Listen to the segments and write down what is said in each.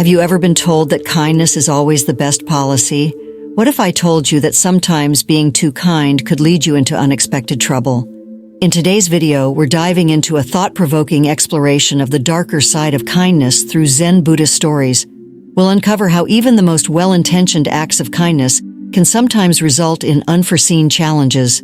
Have you ever been told that kindness is always the best policy? What if I told you that sometimes being too kind could lead you into unexpected trouble? In today's video, we're diving into a thought-provoking exploration of the darker side of kindness through Zen Buddhist stories. We'll uncover how even the most well-intentioned acts of kindness can sometimes result in unforeseen challenges.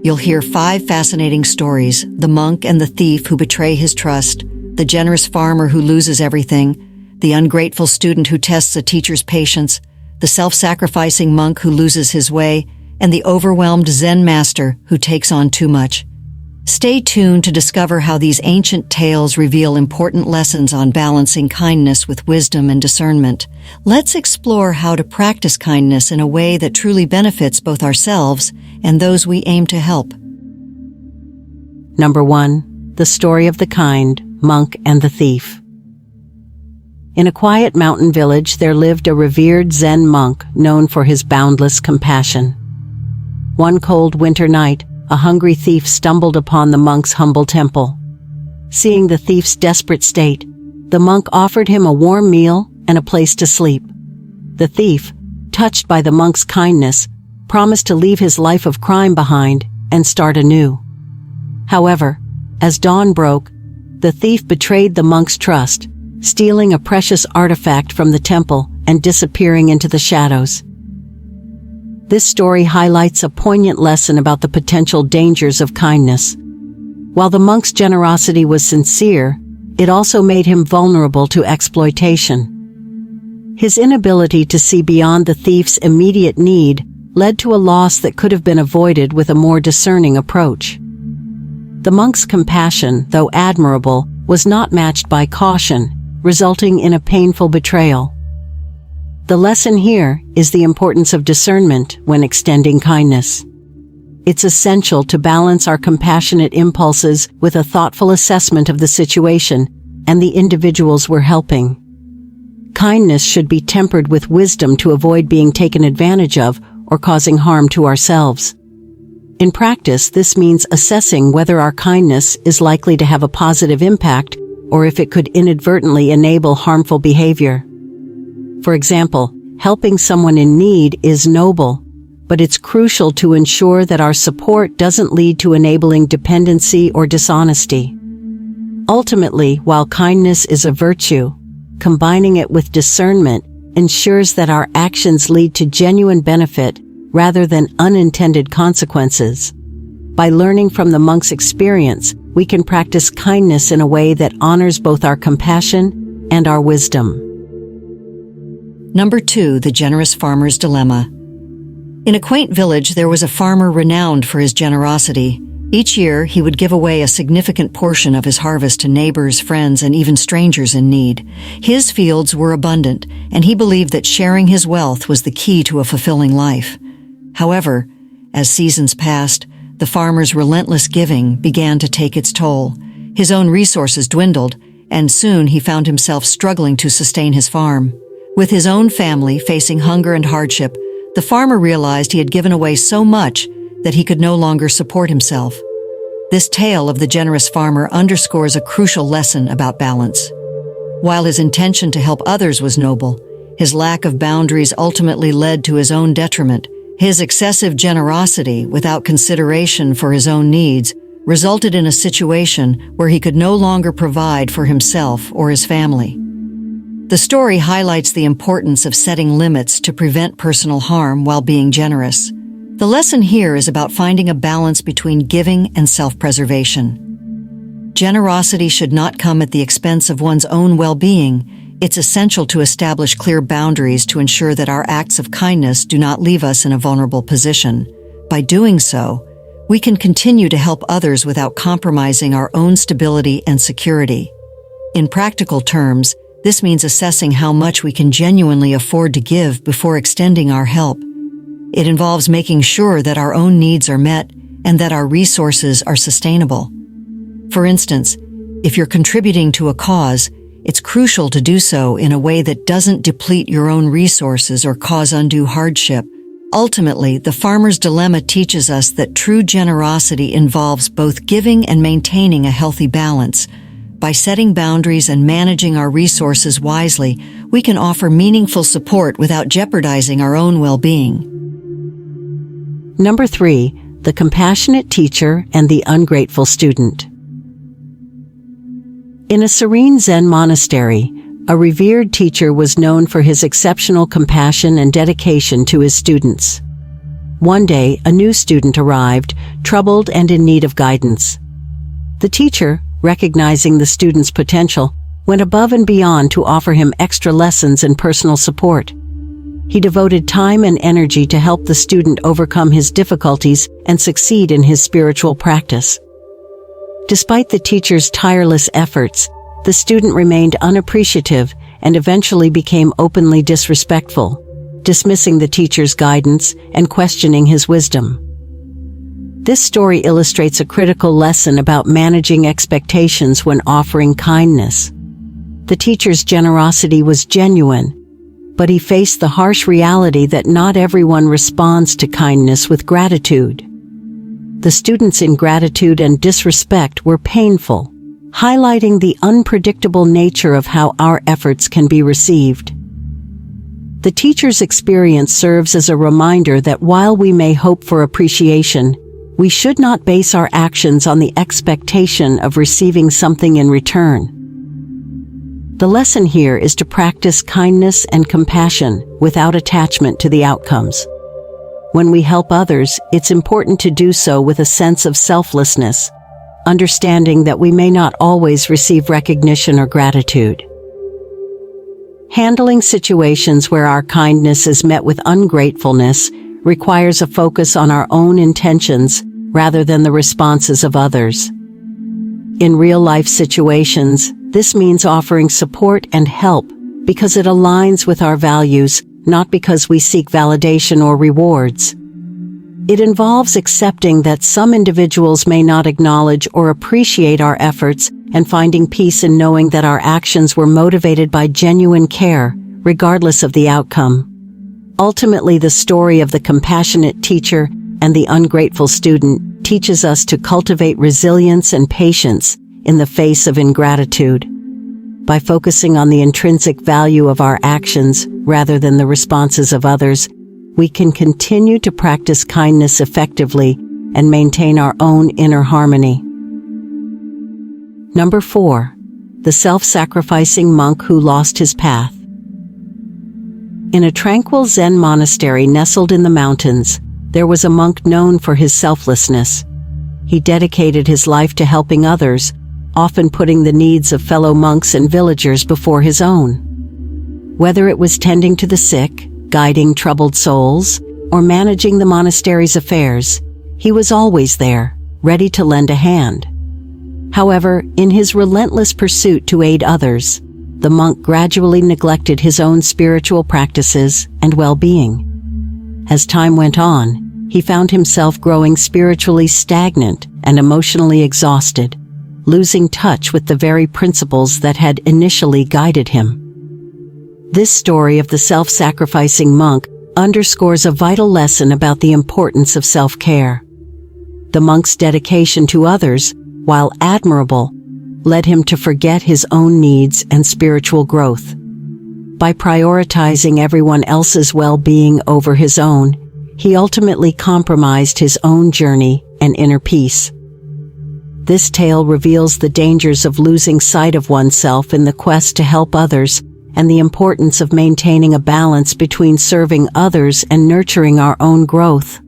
You'll hear 5 fascinating stories: the monk and the thief who betray his trust, the generous farmer who loses everything, the ungrateful student who tests a teacher's patience, the self-sacrificing monk who loses his way, and the overwhelmed Zen master who takes on too much. Stay tuned to discover how these ancient tales reveal important lessons on balancing kindness with wisdom and discernment. Let's explore how to practice kindness in a way that truly benefits both ourselves and those we aim to help. Number 1. The story of the kind, monk and the thief. In a quiet mountain village, there lived a revered Zen monk known for his boundless compassion. One cold winter night, a hungry thief stumbled upon the monk's humble temple. Seeing the thief's desperate state, the monk offered him a warm meal and a place to sleep. The thief, touched by the monk's kindness, promised to leave his life of crime behind and start anew. However, as dawn broke, the thief betrayed the monk's trust, stealing a precious artifact from the temple and disappearing into the shadows. This story highlights a poignant lesson about the potential dangers of kindness. While the monk's generosity was sincere, it also made him vulnerable to exploitation. His inability to see beyond the thief's immediate need led to a loss that could have been avoided with a more discerning approach. The monk's compassion, though admirable, was not matched by caution, resulting in a painful betrayal. The lesson here is the importance of discernment when extending kindness. It's essential to balance our compassionate impulses with a thoughtful assessment of the situation and the individuals we're helping. Kindness should be tempered with wisdom to avoid being taken advantage of or causing harm to ourselves. In practice, this means assessing whether our kindness is likely to have a positive impact or if it could inadvertently enable harmful behavior. For example, helping someone in need is noble, but it's crucial to ensure that our support doesn't lead to enabling dependency or dishonesty. Ultimately, while kindness is a virtue, combining it with discernment ensures that our actions lead to genuine benefit rather than unintended consequences. By learning from the monk's experience, we can practice kindness in a way that honors both our compassion and our wisdom. Number 2. The generous farmer's dilemma. In a quaint village, there was a farmer renowned for his generosity. Each year, he would give away a significant portion of his harvest to neighbors, friends, and even strangers in need. His fields were abundant, and he believed that sharing his wealth was the key to a fulfilling life. However, as seasons passed, the farmer's relentless giving began to take its toll. His own resources dwindled, and soon he found himself struggling to sustain his farm. With his own family facing hunger and hardship, the farmer realized he had given away so much that he could no longer support himself. This tale of the generous farmer underscores a crucial lesson about balance. While his intention to help others was noble, his lack of boundaries ultimately led to his own detriment. His excessive generosity, without consideration for his own needs, resulted in a situation where he could no longer provide for himself or his family. The story highlights the importance of setting limits to prevent personal harm while being generous. The lesson here is about finding a balance between giving and self-preservation. Generosity should not come at the expense of one's own well-being. It's essential to establish clear boundaries to ensure that our acts of kindness do not leave us in a vulnerable position. By doing so, we can continue to help others without compromising our own stability and security. In practical terms, this means assessing how much we can genuinely afford to give before extending our help. It involves making sure that our own needs are met and that our resources are sustainable. For instance, if you're contributing to a cause, it's crucial to do so in a way that doesn't deplete your own resources or cause undue hardship. Ultimately, the farmer's dilemma teaches us that true generosity involves both giving and maintaining a healthy balance. By setting boundaries and managing our resources wisely, we can offer meaningful support without jeopardizing our own well-being. Number 3, the compassionate teacher and the ungrateful student. In a serene Zen monastery, a revered teacher was known for his exceptional compassion and dedication to his students. One day, a new student arrived, troubled and in need of guidance. The teacher, recognizing the student's potential, went above and beyond to offer him extra lessons and personal support. He devoted time and energy to help the student overcome his difficulties and succeed in his spiritual practice. Despite the teacher's tireless efforts, the student remained unappreciative and eventually became openly disrespectful, dismissing the teacher's guidance and questioning his wisdom. This story illustrates a critical lesson about managing expectations when offering kindness. The teacher's generosity was genuine, but he faced the harsh reality that not everyone responds to kindness with gratitude. The student's ingratitude and disrespect were painful, highlighting the unpredictable nature of how our efforts can be received. The teacher's experience serves as a reminder that while we may hope for appreciation, we should not base our actions on the expectation of receiving something in return. The lesson here is to practice kindness and compassion without attachment to the outcomes. When we help others, it's important to do so with a sense of selflessness, understanding that we may not always receive recognition or gratitude. Handling situations where our kindness is met with ungratefulness requires a focus on our own intentions rather than the responses of others. In real-life situations, this means offering support and help because it aligns with our values, not because we seek validation or rewards. It involves accepting that some individuals may not acknowledge or appreciate our efforts and finding peace in knowing that our actions were motivated by genuine care, regardless of the outcome. Ultimately, the story of the compassionate teacher and the ungrateful student teaches us to cultivate resilience and patience in the face of ingratitude. By focusing on the intrinsic value of our actions rather than the responses of others, we can continue to practice kindness effectively and maintain our own inner harmony. Number 4, the self-sacrificing monk who lost his path. In a tranquil Zen monastery nestled in the mountains, there was a monk known for his selflessness. He dedicated his life to helping others, often putting the needs of fellow monks and villagers before his own. Whether it was tending to the sick, guiding troubled souls, or managing the monastery's affairs, he was always there, ready to lend a hand. However, in his relentless pursuit to aid others, the monk gradually neglected his own spiritual practices and well-being. As time went on, he found himself growing spiritually stagnant and emotionally exhausted, losing touch with the very principles that had initially guided him. This story of the self-sacrificing monk underscores a vital lesson about the importance of self-care. The monk's dedication to others, while admirable, led him to forget his own needs and spiritual growth. By prioritizing everyone else's well-being over his own, he ultimately compromised his own journey and inner peace. This tale reveals the dangers of losing sight of oneself in the quest to help others and the importance of maintaining a balance between serving others and nurturing our own growth.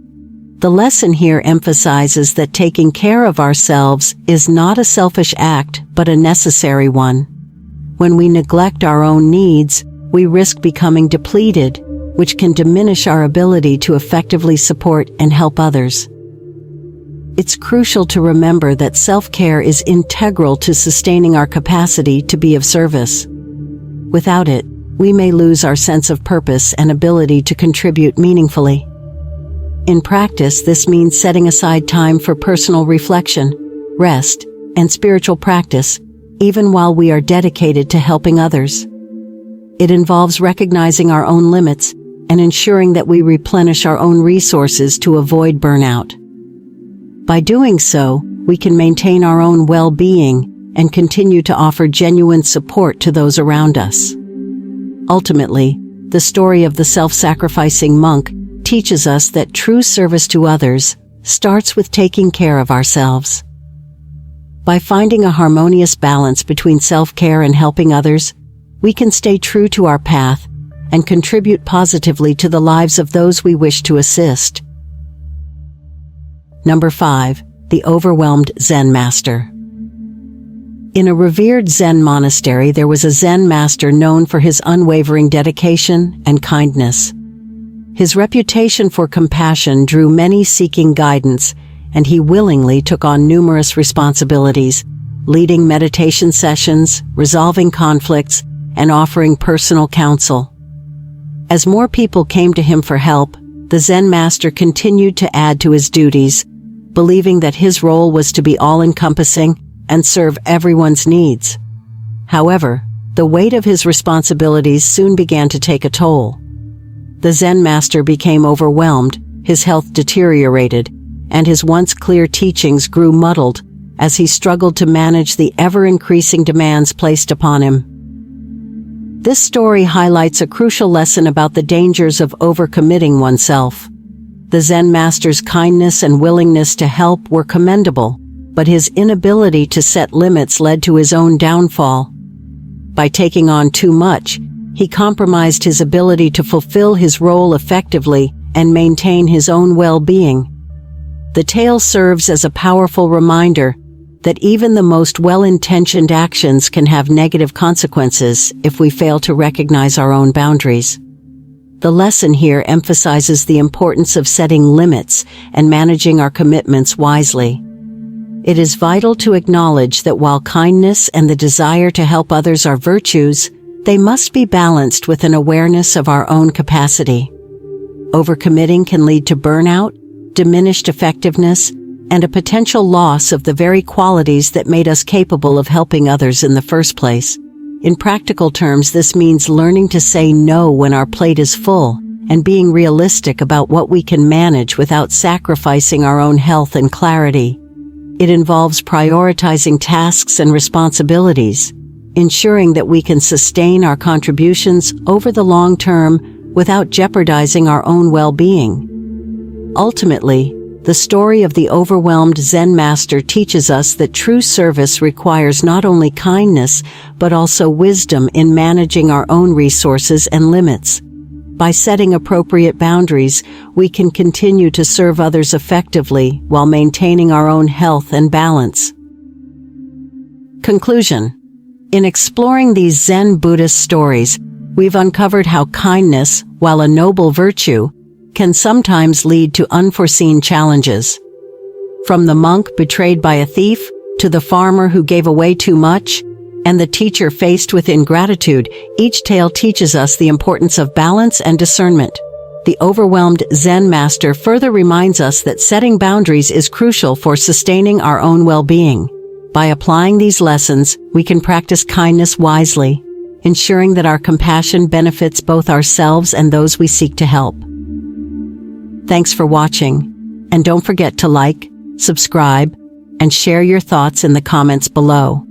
The lesson here emphasizes that taking care of ourselves is not a selfish act, but a necessary one. When we neglect our own needs, we risk becoming depleted, which can diminish our ability to effectively support and help others. It's crucial to remember that self-care is integral to sustaining our capacity to be of service. Without it, we may lose our sense of purpose and ability to contribute meaningfully. In practice, this means setting aside time for personal reflection, rest, and spiritual practice, even while we are dedicated to helping others. It involves recognizing our own limits and ensuring that we replenish our own resources to avoid burnout. By doing so, we can maintain our own well-being and continue to offer genuine support to those around us. Ultimately, the story of the self-sacrificing monk teaches us that true service to others starts with taking care of ourselves. By finding a harmonious balance between self-care and helping others, we can stay true to our path and contribute positively to the lives of those we wish to assist. Number 5. The Overwhelmed Zen Master. In a revered Zen monastery, there was a Zen master known for his unwavering dedication and kindness. His reputation for compassion drew many seeking guidance, and he willingly took on numerous responsibilities, leading meditation sessions, resolving conflicts, and offering personal counsel. As more people came to him for help, the Zen master continued to add to his duties, believing that his role was to be all-encompassing and serve everyone's needs. However, the weight of his responsibilities soon began to take a toll. The Zen master became overwhelmed, his health deteriorated, and his once clear teachings grew muddled as he struggled to manage the ever-increasing demands placed upon him. This story highlights a crucial lesson about the dangers of overcommitting oneself. The Zen master's kindness and willingness to help were commendable, but his inability to set limits led to his own downfall. By taking on too much, he compromised his ability to fulfill his role effectively and maintain his own well-being. The tale serves as a powerful reminder that even the most well-intentioned actions can have negative consequences if we fail to recognize our own boundaries. The lesson here emphasizes the importance of setting limits and managing our commitments wisely. It is vital to acknowledge that while kindness and the desire to help others are virtues, they must be balanced with an awareness of our own capacity. Overcommitting can lead to burnout, diminished effectiveness, and a potential loss of the very qualities that made us capable of helping others in the first place. In practical terms, this means learning to say no when our plate is full and being realistic about what we can manage without sacrificing our own health and clarity. It involves prioritizing tasks and responsibilities, ensuring that we can sustain our contributions over the long term without jeopardizing our own well-being. Ultimately, the story of the overwhelmed Zen master teaches us that true service requires not only kindness, but also wisdom in managing our own resources and limits. By setting appropriate boundaries, we can continue to serve others effectively while maintaining our own health and balance. Conclusion. In exploring these Zen Buddhist stories, we've uncovered how kindness, while a noble virtue, can sometimes lead to unforeseen challenges. From the monk betrayed by a thief, to the farmer who gave away too much, and the teacher faced with ingratitude, each tale teaches us the importance of balance and discernment. The overwhelmed Zen master further reminds us that setting boundaries is crucial for sustaining our own well-being. By applying these lessons, we can practice kindness wisely, ensuring that our compassion benefits both ourselves and those we seek to help. Thanks for watching, and don't forget to like, subscribe, and share your thoughts in the comments below.